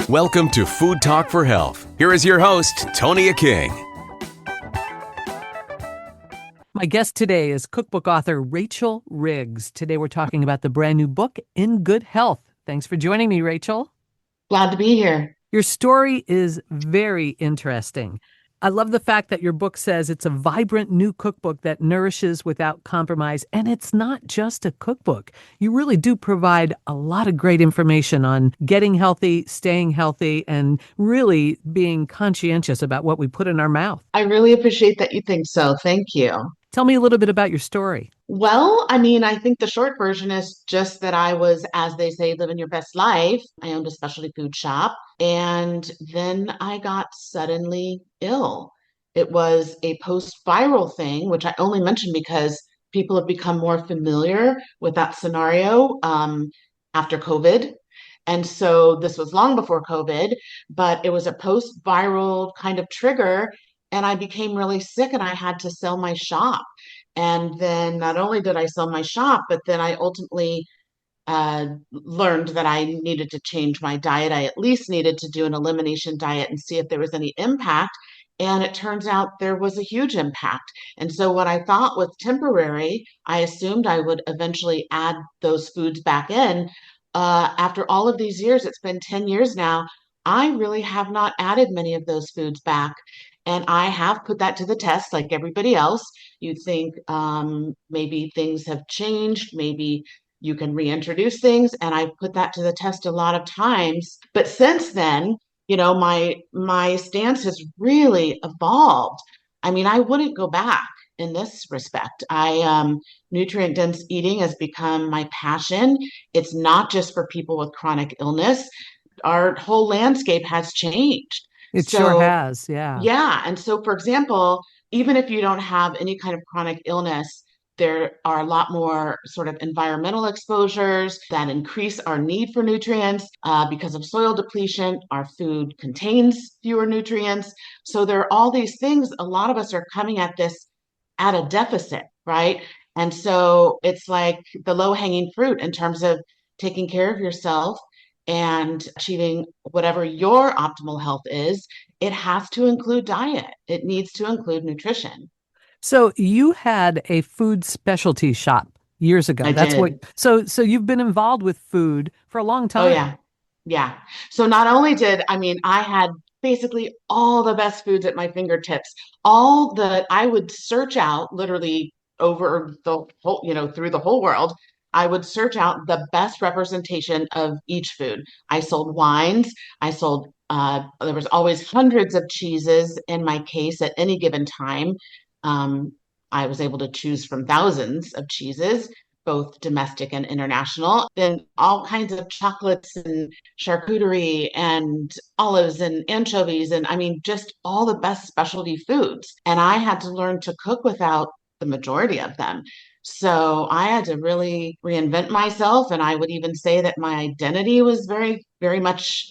Welcome to Food Talk for Health. Here is your host, Tonia King. My guest today is cookbook author Rachel Riggs. Today we're talking about the brand new book, In Good Health. Thanks for joining me, Rachel. Glad to be here. Your story is very interesting. I love the fact that your book says it's a vibrant new cookbook that nourishes without compromise. And it's not just a cookbook. You really do provide a lot of great information on getting healthy, staying healthy, and really being conscientious about what we put in our mouth. I really appreciate that you think so. Thank you. Tell me a little bit about your story. Well, I think the short version is just that I was, as they say, living your best life. I owned a specialty food shop, and then I got suddenly ill. It was a post-viral thing, which I only mention because people have become more familiar with that scenario after COVID. And so this was long before COVID, but it was a post-viral kind of trigger, and I became really sick and I had to sell my shop. And then not only did I sell my shop, but then I ultimately learned that I needed to change my diet. I at least needed to do an elimination diet and see if there was any impact. And it turns out there was a huge impact. And so what I thought was temporary, I assumed I would eventually add those foods back in. After all of these years, it's been 10 years now, I really have not added many of those foods back. And I have put that to the test like everybody else. You think maybe things have changed, maybe you can reintroduce things. And I put that to the test a lot of times. But since then, my stance has really evolved. I wouldn't go back in this respect. Nutrient dense eating has become my passion. It's not just for people with chronic illness. Our whole landscape has changed. It sure has, yeah. Yeah. And so, for example, even if you don't have any kind of chronic illness, there are a lot more sort of environmental exposures that increase our need for nutrients because of soil depletion. Our food contains fewer nutrients. So there are all these things. A lot of us are coming at this at a deficit, right? And so it's like the low-hanging fruit in terms of taking care of yourself and achieving whatever your optimal health is. It has to include diet. It needs to include nutrition. So you had a food specialty shop years ago. I That's did. what. So you've been involved with food for a long Oh, time. yeah. Yeah. So not only I had basically all the best foods at my fingertips, all that I would search out literally over the whole, through the whole world. I would search out the best representation of each food. I sold wines. There was always hundreds of cheeses in my case at any given time. Um, I was able to choose from thousands of cheeses, both domestic and international, then all kinds of chocolates and charcuterie and olives and anchovies. And just all the best specialty foods. And I had to learn to cook without the majority of them. So I had to really reinvent myself. And I would even say that my identity was very, very much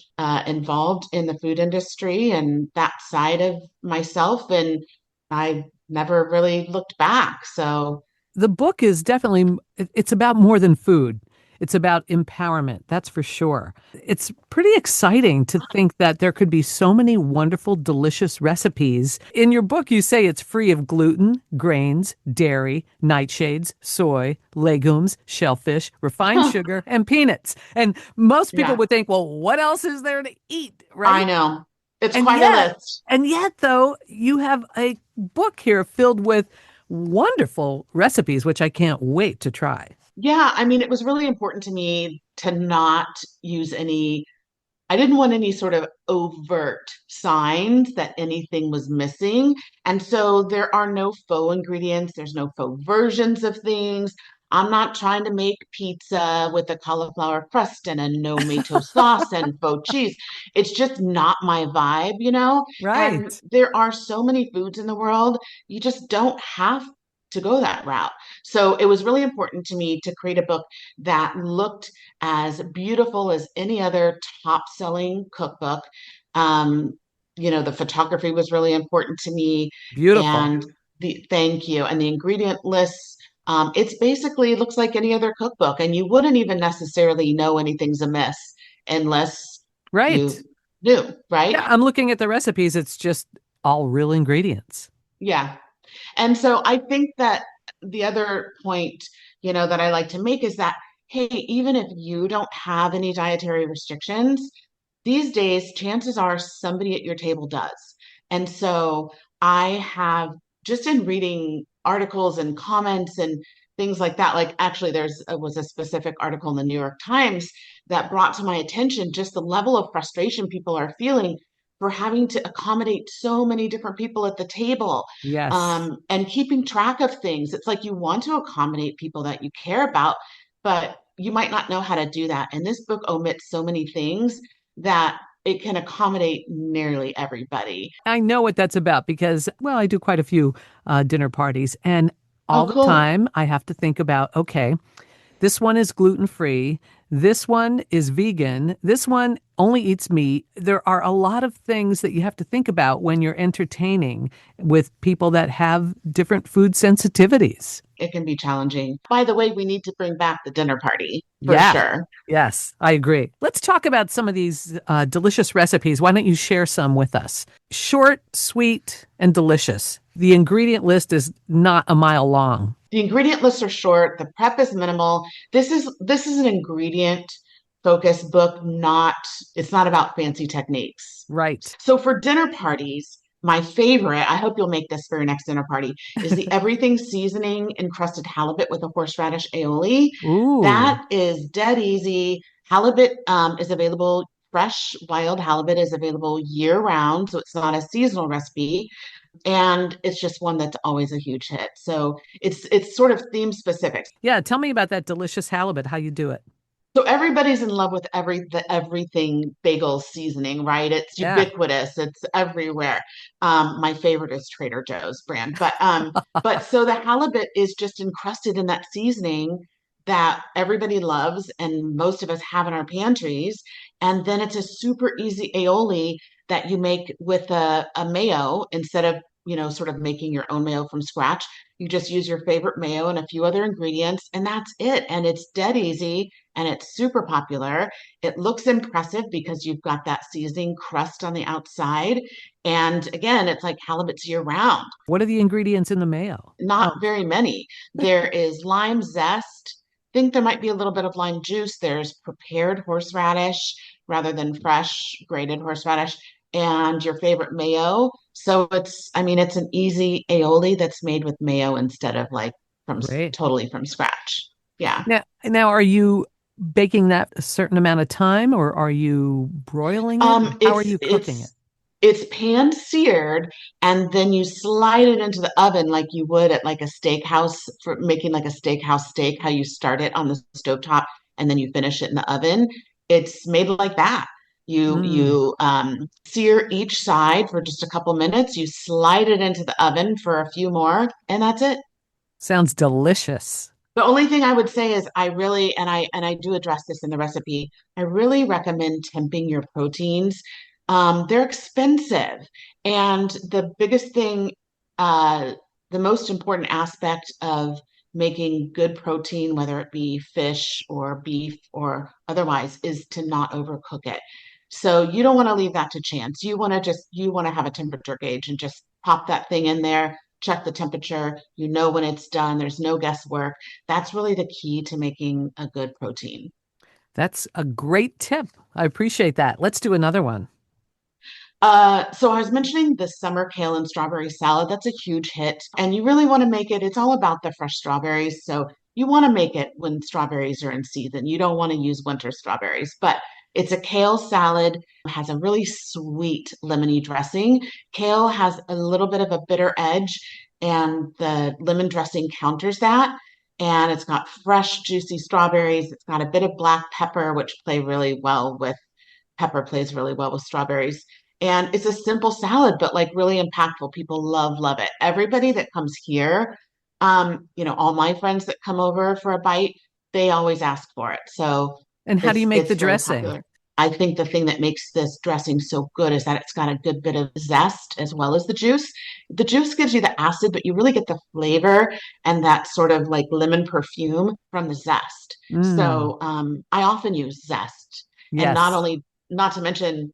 involved in the food industry and that side of myself. And I never really looked back. So The book is definitely, it's about more than food. It's about empowerment, that's for sure. It's pretty exciting to think that there could be so many wonderful, delicious recipes. In your book, you say it's free of gluten, grains, dairy, nightshades, soy, legumes, shellfish, refined sugar, and peanuts. And most people would think, well, what else is there to eat, right? I know. It's quite a list. And yet, though, you have a book here filled with wonderful recipes, which I can't wait to try. Yeah, it was really important to me to not I didn't want any sort of overt signs that anything was missing. And so there are no faux ingredients, there's no faux versions of things. I'm not trying to make pizza with a cauliflower crust and a no mayo sauce and faux cheese. It's just not my vibe. And Right. there are so many foods in the world, you just don't have to go that route. So it was really important to me to create a book that looked as beautiful as any other top-selling cookbook. The photography was really important to me, Beautiful. and thank you, and the ingredient lists. It's basically looks like any other cookbook, and you wouldn't even necessarily know anything's amiss unless you Right. new, right? Yeah, I'm looking at the recipes. It's just all real ingredients. Yeah. And so I think that the other point, that I like to make is that, hey, even if you don't have any dietary restrictions, these days, chances are somebody at your table does. And so I have just in reading articles and comments and things like that, like actually was a specific article in the New York Times that brought to my attention just the level of frustration people are feeling for having to accommodate so many different people at the table, Yes. and keeping track of things. It's like you want to accommodate people that you care about, but you might not know how to do that. And this book omits so many things that it can accommodate nearly everybody. I know what that's about because, well, I do quite a few dinner parties, and Oh, all the cool. time I have to think about, okay, this one is gluten free. This one is vegan. This one only eats meat. There are a lot of things that you have to think about when you're entertaining with people that have different food sensitivities. It can be challenging. By the way, we need to bring back the dinner party for Yeah. sure. Yes, I agree. Let's talk about some of these delicious recipes. Why don't you share some with us? Short, sweet, and delicious. The ingredient list is not a mile long. The ingredient lists are short, the prep is minimal. This is an ingredient focused book, not it's not about fancy techniques. Right. So for dinner parties, my favorite, I hope you'll make this for your next dinner party, is the everything seasoning encrusted halibut with a horseradish aioli. Ooh, That is dead easy. Halibut is available, fresh wild halibut is available year round, so it's not a seasonal recipe. And it's just one that's always a huge hit. So it's sort of theme specific. yeah. Tell me about that delicious halibut, how you do it. So everybody's in love with the everything bagel seasoning, right? It's Yeah. ubiquitous. It's everywhere. My favorite is Trader Joe's brand, but so the halibut is just encrusted in that seasoning that everybody loves and most of us have in our pantries. And then it's a super easy aioli that you make with a mayo instead of, sort of making your own mayo from scratch. You just use your favorite mayo and a few other ingredients, and that's it. And it's dead easy and it's super popular. It looks impressive because you've got that seasoning crust on the outside. And again, it's like halibut's year round. What are the ingredients in the mayo? Not Oh, very many. There is lime zest. Think there might be a little bit of lime juice. There's prepared horseradish rather than fresh grated horseradish, and your favorite mayo. So I mean, it's an easy aioli that's made with mayo instead of like great. totally from scratch. Yeah. Now, are you baking that a certain amount of time or are you broiling it? Um, How are it's you cooking it? it's it's pan seared, and then you slide it into the oven like you would at like a steakhouse for making like a steakhouse steak, how you start it on the stovetop and then you finish it in the oven. It's made like that. You Mm, you sear each side for just a couple minutes, you slide it into the oven for a few more, and that's it. sounds delicious. The only thing I would say is I really, and I do address this in the recipe, I really recommend temping your proteins. They're expensive. And the biggest thing, uh, the most important aspect of making good protein, whether it be fish or beef or otherwise, is to not overcook it. So you don't want to leave that to chance. You want to have a temperature gauge and just pop that thing in there, check the temperature. You know when it's done. There's no guesswork. That's really the key to making a good protein. That's a great tip. I appreciate that. Let's do another one. So I was mentioning the summer kale and strawberry salad. That's a huge hit. And you really want to make it, it's all about the fresh strawberries. So you want to make it when strawberries are in season. You don't want to use winter strawberries, but it's a kale salad, has a really sweet lemony dressing. Kale has a little bit of a bitter edge, and the lemon dressing counters that. And it's got fresh, juicy strawberries. It's got a bit of black pepper, which plays really well with strawberries. And it's a simple salad, but like really impactful. People love it. Everybody that comes here, all my friends that come over for a bite, they always ask for it. So And how do you it's make the it's very dressing? popular. I think the thing that makes this dressing so good is that it's got a good bit of zest as well as the juice. The juice gives you the acid, but you really get the flavor and that sort of like lemon perfume from the zest. Mm, So I often use zest, and yes. not to mention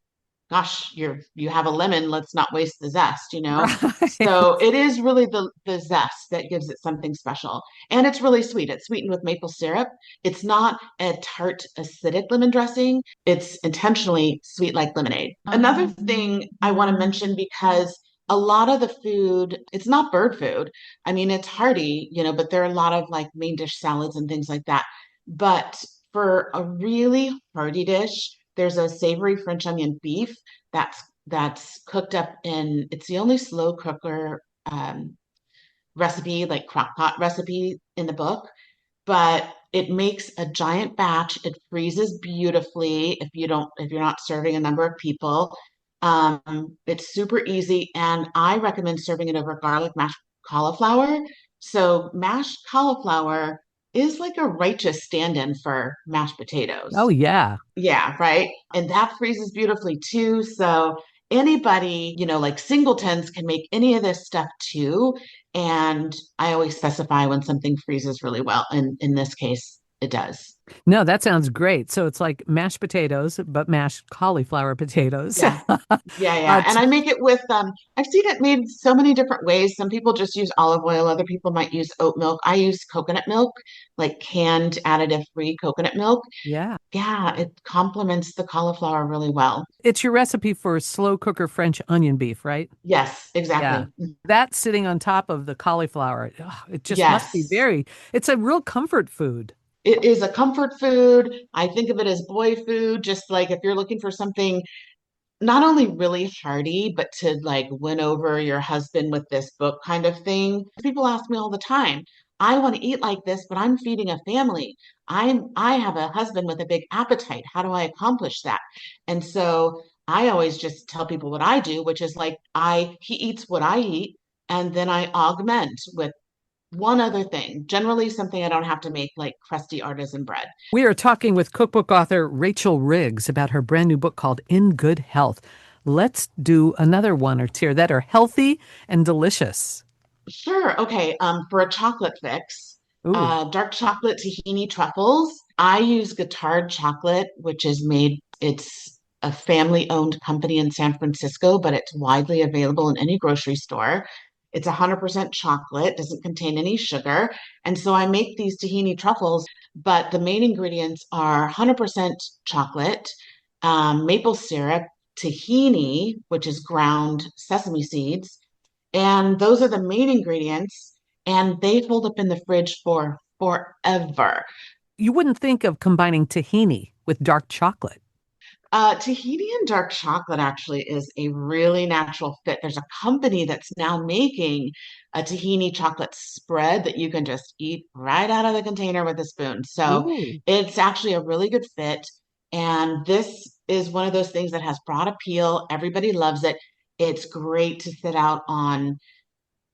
gosh, you have a lemon, let's not waste the zest, you know? Right. So it is really the zest that gives it something special. And it's really sweet. It's sweetened with maple syrup. It's not a tart, acidic lemon dressing. It's intentionally sweet like lemonade. Another thing I want to mention, because a lot of the food, it's not bird food. I mean, it's hearty, you know, but there are a lot of like main dish salads and things like that. But for a really hearty dish, there's a savory French onion beef that's cooked up in, it's the only slow cooker recipe, like crock pot recipe in the book, but it makes a giant batch. It freezes beautifully if you're not serving a number of people. It's super easy, and I recommend serving it over garlic mashed cauliflower. So mashed cauliflower is like a righteous stand-in for mashed Oh, potatoes. yeah. Yeah, right. And that freezes beautifully too. So anybody, you know, like singletons can make any of this stuff too. And I always specify when something freezes really well. And in this case, it does. No, that sounds great. So it's like mashed potatoes, but mashed cauliflower potatoes. Yeah. Yeah, yeah. And I make it with I've seen it made so many different ways. Some people just use olive oil, other people might use oat milk. I use coconut milk, like canned additive free coconut milk. Yeah. Yeah, it complements the cauliflower really well. It's your recipe for slow cooker French onion beef, right? Yes, Yeah. exactly. That sitting on top of the cauliflower, it just must be Yes. very, it's a real comfort food. It is a comfort food. I think of it as boy food, just like if you're looking for something not only really hearty, but to like win over your husband with this book kind of thing. People ask me all the time, I want to eat like this, but I'm feeding a family. I have a husband with a big appetite. How do I accomplish that? And so I always just tell people what I do, which is like he eats what I eat, and then I augment with one other thing, generally something I don't have to make, like crusty artisan bread. We are talking with cookbook author Rachel Riggs about her brand new book called In Good Health. Let's do another one or two that are healthy and delicious. Sure. Okay. For a chocolate fix, Ooh, dark chocolate tahini truffles. I use Guittard chocolate, which is it's a family-owned company in San Francisco, but it's widely available in any grocery store. It's 100% chocolate, doesn't contain any sugar. And so I make these tahini truffles, but the main ingredients are 100% chocolate, maple syrup, tahini, which is ground sesame seeds, and those are the main ingredients, and they hold up in the fridge for forever. you wouldn't think of combining tahini with dark chocolate. Tahiti and dark chocolate actually is a really natural fit. There's a company that's now making a tahini chocolate spread that you can just eat right out of the container with a spoon. So Ooh. it's actually a really good fit. And this is one of those things that has broad appeal. Everybody loves it. It's great to sit out on,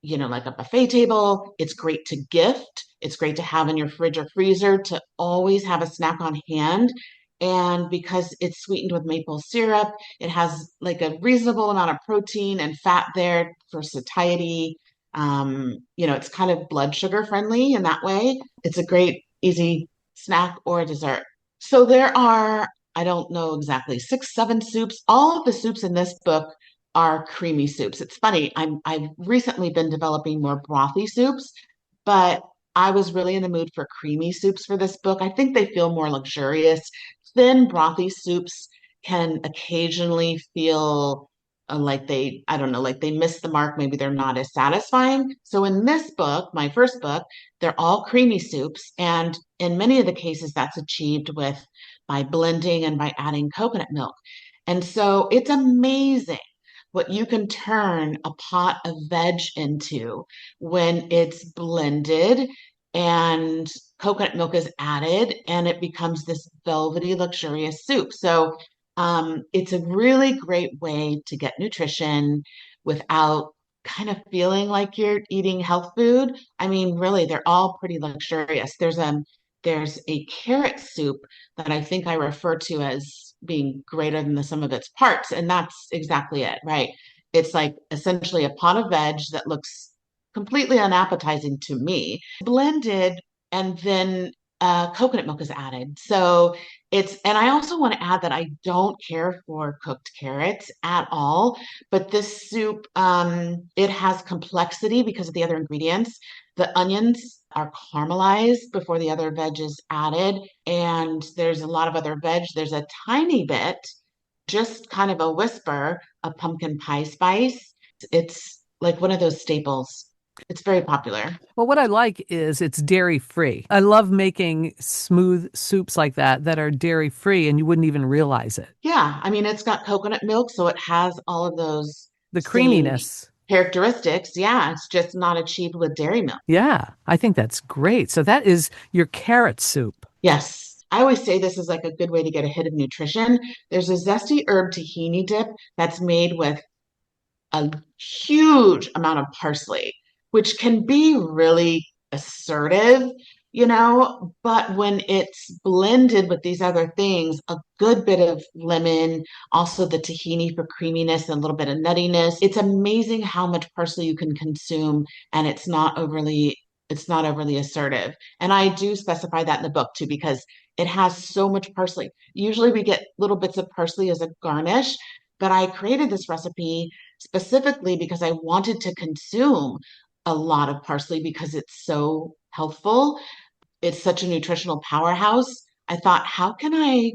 you know, like a buffet table. It's great to gift. It's great to have in your fridge or freezer to always have a snack on hand. And because it's sweetened with maple syrup, it has like a reasonable amount of protein and fat there for satiety. You know, it's kind of blood sugar friendly in that way. It's a great, easy snack or dessert. So there are, I don't know exactly, six, seven soups. All of the soups in this book are creamy soups. It's funny. I've recently been developing more brothy soups, but I was really in the mood for creamy soups for this book. I think they feel more luxurious. Thin brothy soups can occasionally feel like I don't know, like they miss the mark. Maybe they're not as satisfying. So in this book, my first book, they're all creamy soups. And in many of the cases, that's achieved by blending and by adding coconut milk. And so it's amazing what you can turn a pot of veg into when it's blended and coconut milk is added and it becomes this velvety, luxurious soup. So it's a really great way to get nutrition without kind of feeling like you're eating health food. I mean, really, they're all pretty luxurious. There's a carrot soup that I think I refer to as being greater than the sum of its parts. And that's exactly it, right? It's like essentially a pot of veg that looks completely unappetizing to me, blended and then coconut milk is added. So and I also want to add that I don't care for cooked carrots at all, but this soup, it has complexity because of the other ingredients. The onions are caramelized before the other veg is added, and there's a lot of other veg. There's a tiny bit, just kind of a whisper of pumpkin pie spice. It's like one of those staples. It's very popular. Well, what I like is it's dairy free. I love making smooth soups like that are dairy free and you wouldn't even realize it. Yeah, I mean, it's got coconut milk, so it has all of those The same creaminess. characteristics. Yeah, it's just not achieved with dairy milk. Yeah, I think that's great. So that is your carrot soup. Yes. I always say this is like a good way to get a hit of nutrition. There's a zesty herb tahini dip that's made with a huge amount of parsley, which can be really assertive, but when it's blended with these other things, a good bit of lemon, also the tahini for creaminess and a little bit of nuttiness. It's amazing how much parsley you can consume and it's not overly assertive. And I do specify that in the book too, because it has so much parsley. Usually we get little bits of parsley as a garnish, but I created this recipe specifically because I wanted to consume a lot of parsley because it's so healthful. It's such a nutritional powerhouse. I thought, how can I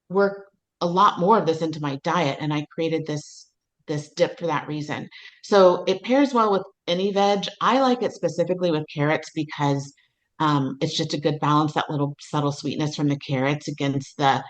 work a lot more of this into my diet? And I created this dip for that reason. So it pairs well with any veg. I like it specifically with carrots because it's just a good balance, that little subtle sweetness from the carrots against the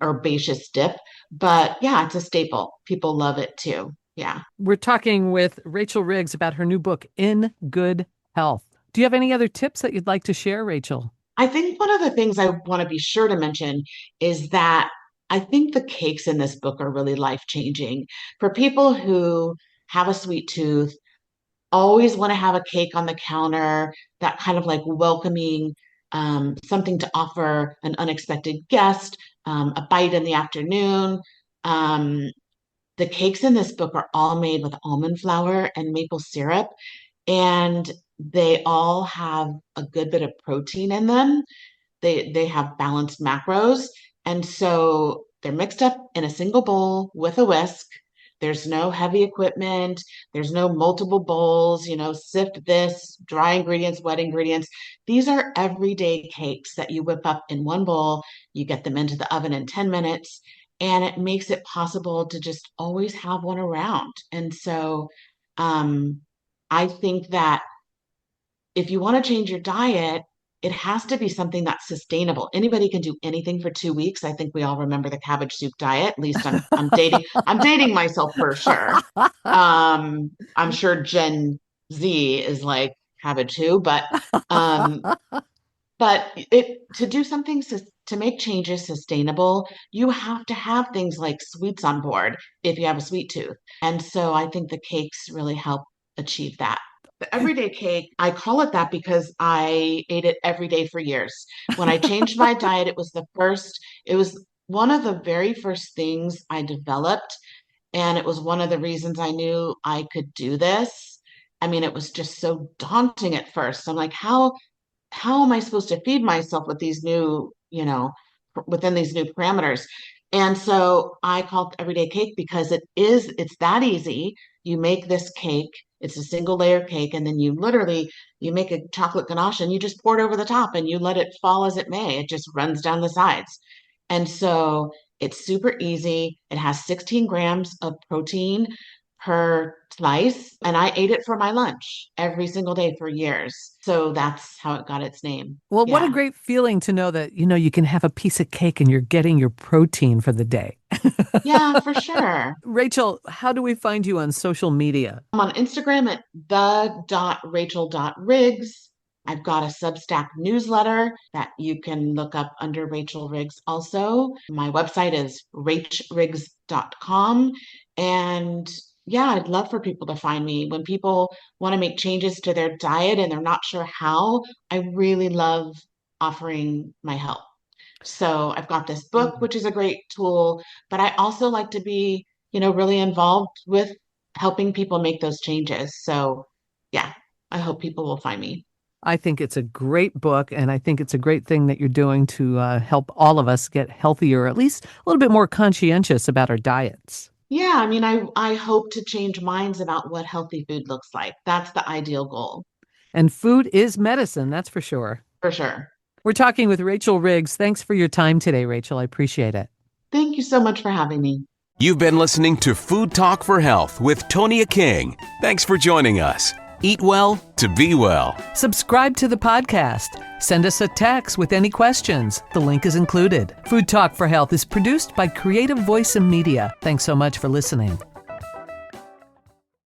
herbaceous dip. But yeah, it's a staple. People love it too. Yeah. We're talking with Rachel Riggs about her new book, In Good Health. Do you have any other tips that you'd like to share, Rachel? I think one of the things I want to be sure to mention is that I think the cakes in this book are really life changing for people who have a sweet tooth, always want to have a cake on the counter, that kind of like welcoming, something to offer an unexpected guest, a bite in the afternoon. Um, the cakes in this book are all made with almond flour and maple syrup, and they all have a good bit of protein in them. They have balanced macros, and so they're mixed up in a single bowl with a whisk. There's no heavy equipment. There's no multiple bowls, sift this, dry ingredients, wet ingredients. These are everyday cakes that you whip up in one bowl. You get them into the oven in 10 minutes, and it makes it possible to just always have one around. And so um, I think that if you want to change your diet, it has to be something that's sustainable. Anybody can do anything for 2 weeks. I think we all remember the cabbage soup diet. At least I'm dating myself for sure. I'm sure Gen Z is like cabbage too, um, but to do something to make changes sustainable, you have to have things like sweets on board if you have a sweet tooth. And so I think the cakes really help achieve that. The everyday cake, I call it that because I ate it every day for years. When I changed my diet, it was one of the very first things I developed. And it was one of the reasons I knew I could do this. I mean, it was just so daunting at first. I'm like, how am I supposed to feed myself with these new, within these new parameters? And so I call it everyday cake because it's that easy. You make this cake, it's a single layer cake, and then you make a chocolate ganache and you just pour it over the top and you let it fall as it may. It just runs down the sides. And so it's super easy. It has 16 grams of protein per slice, and I ate it for my lunch every single day for years. So that's how it got its name. Well, what a Yeah. great feeling to know that, you can have a piece of cake and you're getting your protein for the day. Yeah, for sure. Rachel, how do we find you on social media? I'm on Instagram at the.rachel.riggs. I've got a Substack newsletter that you can look up under Rachel Riggs also. My website is rachriggs.com. And yeah, I'd love for people to find me. When people want to make changes to their diet and they're not sure how, I really love offering my help. So I've got this book, which is a great tool, but I also like to be, really involved with helping people make those changes. So yeah, I hope people will find me. I think it's a great book, and I think it's a great thing that you're doing to help all of us get healthier, at least a little bit more conscientious about our diets. Yeah, I mean, I hope to change minds about what healthy food looks like. That's the ideal goal, And food is medicine, that's for sure. for sure. We're talking with Rachel Riggs. Thanks for your time today, Rachel. I appreciate it. Thank you so much for having me. You've been listening to Food Talk for Health with Tonia King. Thanks for joining us. Eat well to be well. Subscribe to the podcast. Send us a text with any questions. The link is included. Food Talk for Health is produced by Creative Voice and Media. Thanks so much for listening.